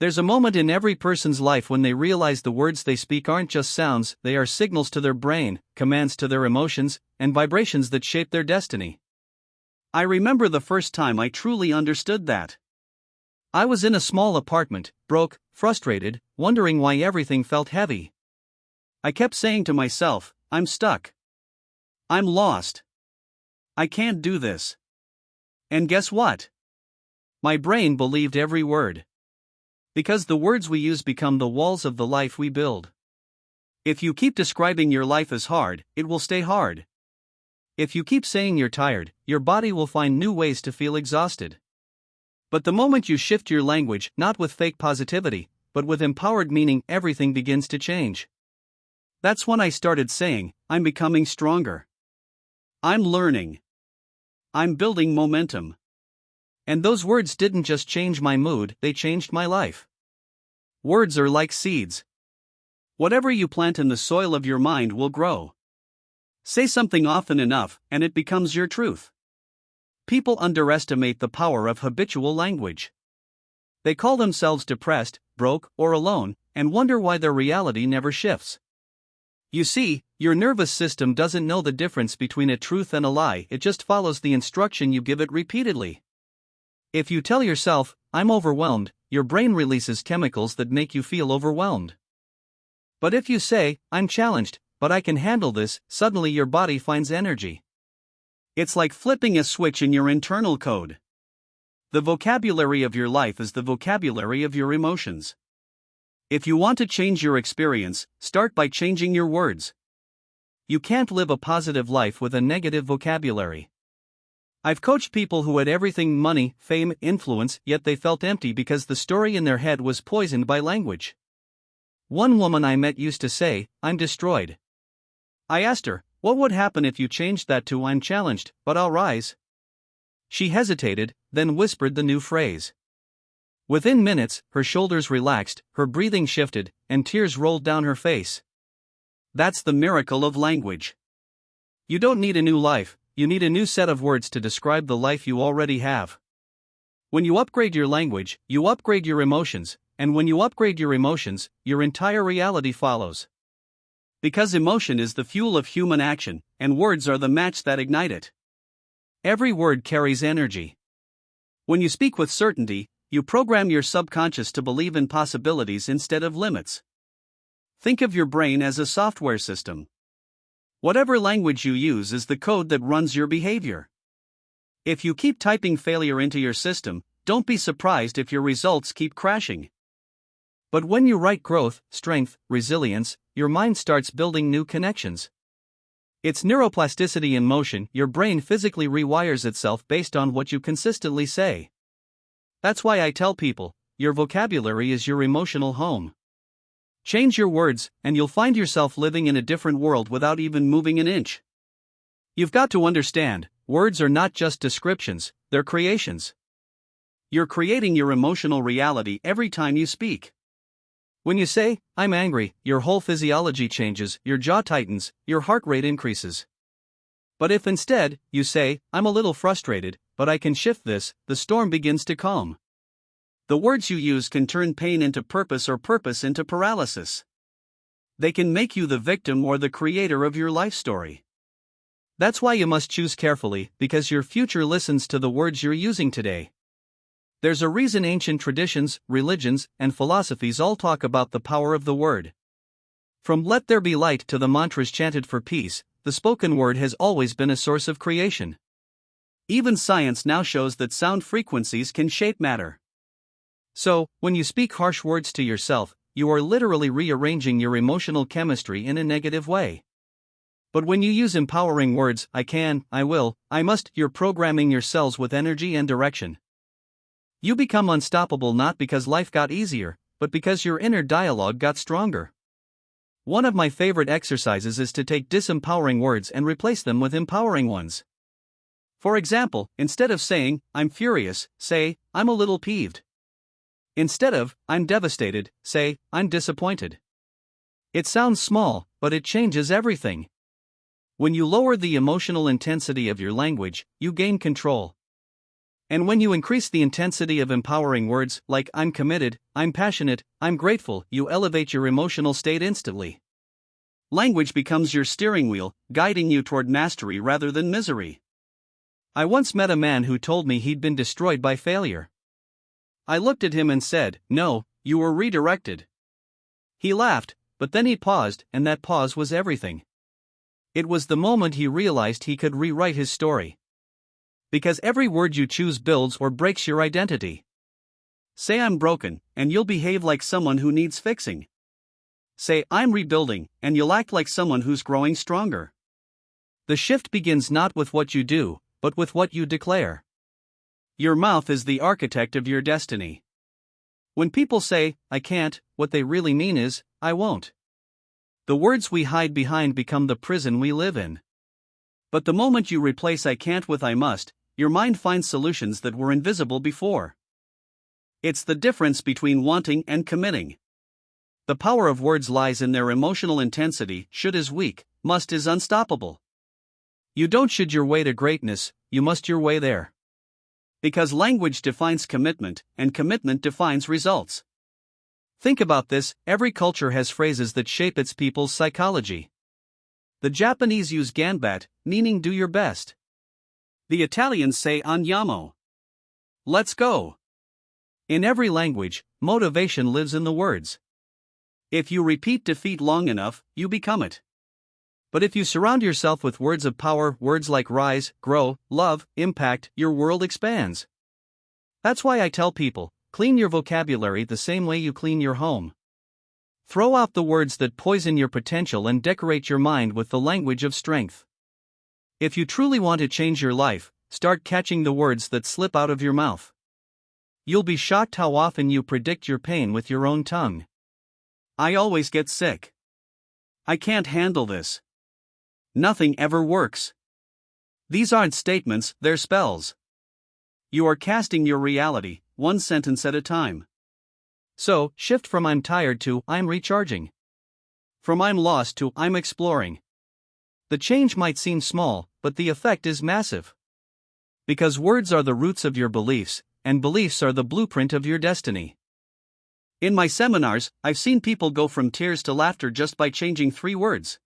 There's a moment in every person's life when they realize the words they speak aren't just sounds, they are signals to their brain, commands to their emotions, and vibrations that shape their destiny. I remember the first time I truly understood that. I was in a small apartment, broke, frustrated, wondering why everything felt heavy. I kept saying to myself, I'm stuck. I'm lost. I can't do this. And guess what? My brain believed every word. Because the words we use become the walls of the life we build. If you keep describing your life as hard, it will stay hard. If you keep saying you're tired, your body will find new ways to feel exhausted. But the moment you shift your language, not with fake positivity, but with empowered meaning, everything begins to change. That's when I started saying, I'm becoming stronger. I'm learning. I'm building momentum. And those words didn't just change my mood, they changed my life. Words are like seeds. Whatever you plant in the soil of your mind will grow. Say something often enough, and it becomes your truth. People underestimate the power of habitual language. They call themselves depressed, broke, or alone, and wonder why their reality never shifts. You see, your nervous system doesn't know the difference between a truth and a lie, it just follows the instruction you give it repeatedly. If you tell yourself, I'm overwhelmed, your brain releases chemicals that make you feel overwhelmed. But if you say, I'm challenged, but I can handle this, suddenly your body finds energy. It's like flipping a switch in your internal code. The vocabulary of your life is the vocabulary of your emotions. If you want to change your experience, start by changing your words. You can't live a positive life with a negative vocabulary. I've coached people who had everything: money, fame, influence, yet they felt empty because the story in their head was poisoned by language. One woman I met used to say, I'm destroyed. I asked her, what would happen if you changed that to I'm challenged, but I'll rise? She hesitated, then whispered the new phrase. Within minutes, her shoulders relaxed, her breathing shifted, and tears rolled down her face. That's the miracle of language. You don't need a new life, you need a new set of words to describe the life you already have. When you upgrade your language, you upgrade your emotions, and when you upgrade your emotions, your entire reality follows. Because emotion is the fuel of human action, and words are the match that ignite it. Every word carries energy. When you speak with certainty, you program your subconscious to believe in possibilities instead of limits. Think of your brain as a software system. Whatever language you use is the code that runs your behavior. If you keep typing failure into your system, don't be surprised if your results keep crashing. But when you write growth, strength, resilience, your mind starts building new connections. It's neuroplasticity in motion. Your brain physically rewires itself based on what you consistently say. That's why I tell people, your vocabulary is your emotional home. Change your words, and you'll find yourself living in a different world without even moving an inch. You've got to understand, words are not just descriptions, they're creations. You're creating your emotional reality every time you speak. When you say, I'm angry, your whole physiology changes, your jaw tightens, your heart rate increases. But if instead, you say, I'm a little frustrated, but I can shift this, the storm begins to calm. The words you use can turn pain into purpose or purpose into paralysis. They can make you the victim or the creator of your life story. That's why you must choose carefully, because your future listens to the words you're using today. There's a reason ancient traditions, religions, and philosophies all talk about the power of the word. From let there be light to the mantras chanted for peace, the spoken word has always been a source of creation. Even science now shows that sound frequencies can shape matter. So, when you speak harsh words to yourself, you are literally rearranging your emotional chemistry in a negative way. But when you use empowering words, I can, I will, I must, you're programming your cells with energy and direction. You become unstoppable not because life got easier, but because your inner dialogue got stronger. One of my favorite exercises is to take disempowering words and replace them with empowering ones. For example, instead of saying, I'm furious, say, I'm a little peeved. Instead of, I'm devastated, say, I'm disappointed. It sounds small, but it changes everything. When you lower the emotional intensity of your language, you gain control. And when you increase the intensity of empowering words like I'm committed, I'm passionate, I'm grateful, you elevate your emotional state instantly. Language becomes your steering wheel, guiding you toward mastery rather than misery. I once met a man who told me he'd been destroyed by failure. I looked at him and said, "No, you were redirected." He laughed, but then he paused, and that pause was everything. It was the moment he realized he could rewrite his story. Because every word you choose builds or breaks your identity. Say I'm broken, and you'll behave like someone who needs fixing. Say I'm rebuilding, and you'll act like someone who's growing stronger. The shift begins not with what you do, but with what you declare. Your mouth is the architect of your destiny. When people say, I can't, what they really mean is, I won't. The words we hide behind become the prison we live in. But the moment you replace I can't with I must, your mind finds solutions that were invisible before. It's the difference between wanting and committing. The power of words lies in their emotional intensity. Should is weak, must is unstoppable. You don't should your way to greatness, you must your way there. Because language defines commitment, and commitment defines results. Think about this, every culture has phrases that shape its people's psychology. The Japanese use ganbat, meaning do your best. The Italians say andiamo. Let's go. In every language, motivation lives in the words. If you repeat defeat long enough, you become it. But if you surround yourself with words of power, words like rise, grow, love, impact, your world expands. That's why I tell people, clean your vocabulary the same way you clean your home. Throw out the words that poison your potential and decorate your mind with the language of strength. If you truly want to change your life, start catching the words that slip out of your mouth. You'll be shocked how often you predict your pain with your own tongue. I always get sick. I can't handle this. Nothing ever works. These aren't statements, they're spells. You are casting your reality, one sentence at a time. So, shift from I'm tired to I'm recharging. From I'm lost to I'm exploring. The change might seem small, but the effect is massive. Because words are the roots of your beliefs, and beliefs are the blueprint of your destiny. In my seminars, I've seen people go from tears to laughter just by changing 3 words.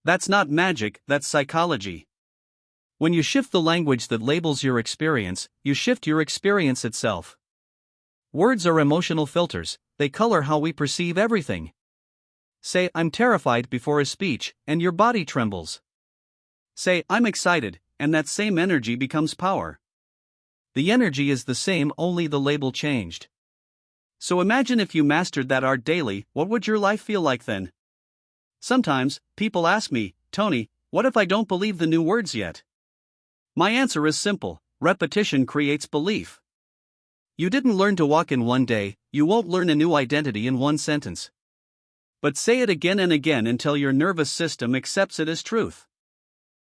That's not magic, that's psychology. When you shift the language that labels your experience, you shift your experience itself. Words are emotional filters, they color how we perceive everything. Say, I'm terrified before a speech, and your body trembles. Say, I'm excited, and that same energy becomes power. The energy is the same, only the label changed. So imagine if you mastered that art daily, what would your life feel like then? Sometimes, people ask me, Tony, what if I don't believe the new words yet? My answer is simple, repetition creates belief. You didn't learn to walk in one day, you won't learn a new identity in one sentence. But say it again and again until your nervous system accepts it as truth.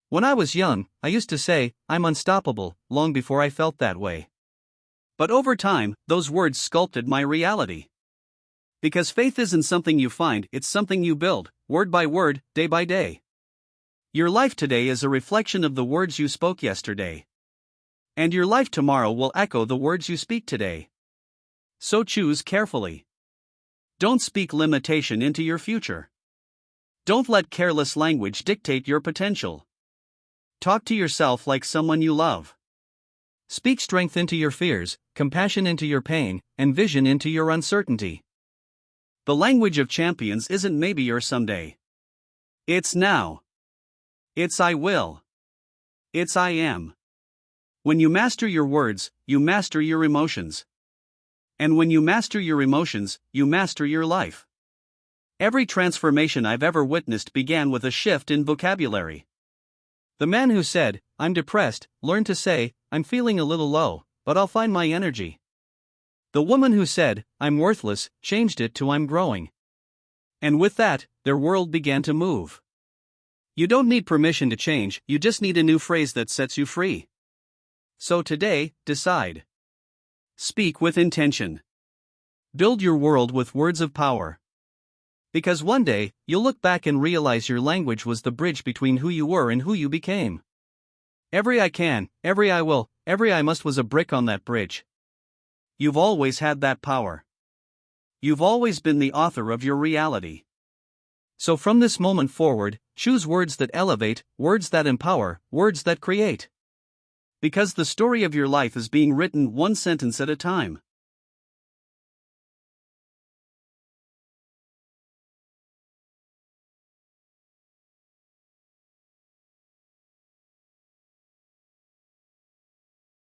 When I was young, I used to say, I'm unstoppable, long before I felt that way. But over time, those words sculpted my reality. Because faith isn't something you find, it's something you build, word by word, day by day. Your life today is a reflection of the words you spoke yesterday. And your life tomorrow will echo the words you speak today. So choose carefully. Don't speak limitation into your future. Don't let careless language dictate your potential. Talk to yourself like someone you love. Speak strength into your fears, compassion into your pain, and vision into your uncertainty. The language of champions isn't maybe or someday. It's now. It's I will. It's I am. When you master your words, you master your emotions. And when you master your emotions, you master your life. Every transformation I've ever witnessed began with a shift in vocabulary. The man who said, I'm depressed, learned to say, I'm feeling a little low, but I'll find my energy. The woman who said, I'm worthless, changed it to I'm growing. And with that, their world began to move. You don't need permission to change, you just need a new phrase that sets you free. So today, decide. Speak with intention. Build your world with words of power. Because one day, you'll look back and realize your language was the bridge between who you were and who you became. Every I can, every I will, Every I must was a brick on that bridge. You've always had that power. You've always been the author of your reality. So from this moment forward, choose words that elevate, words that empower, words that create. Because the story of your life is being written one sentence at a time.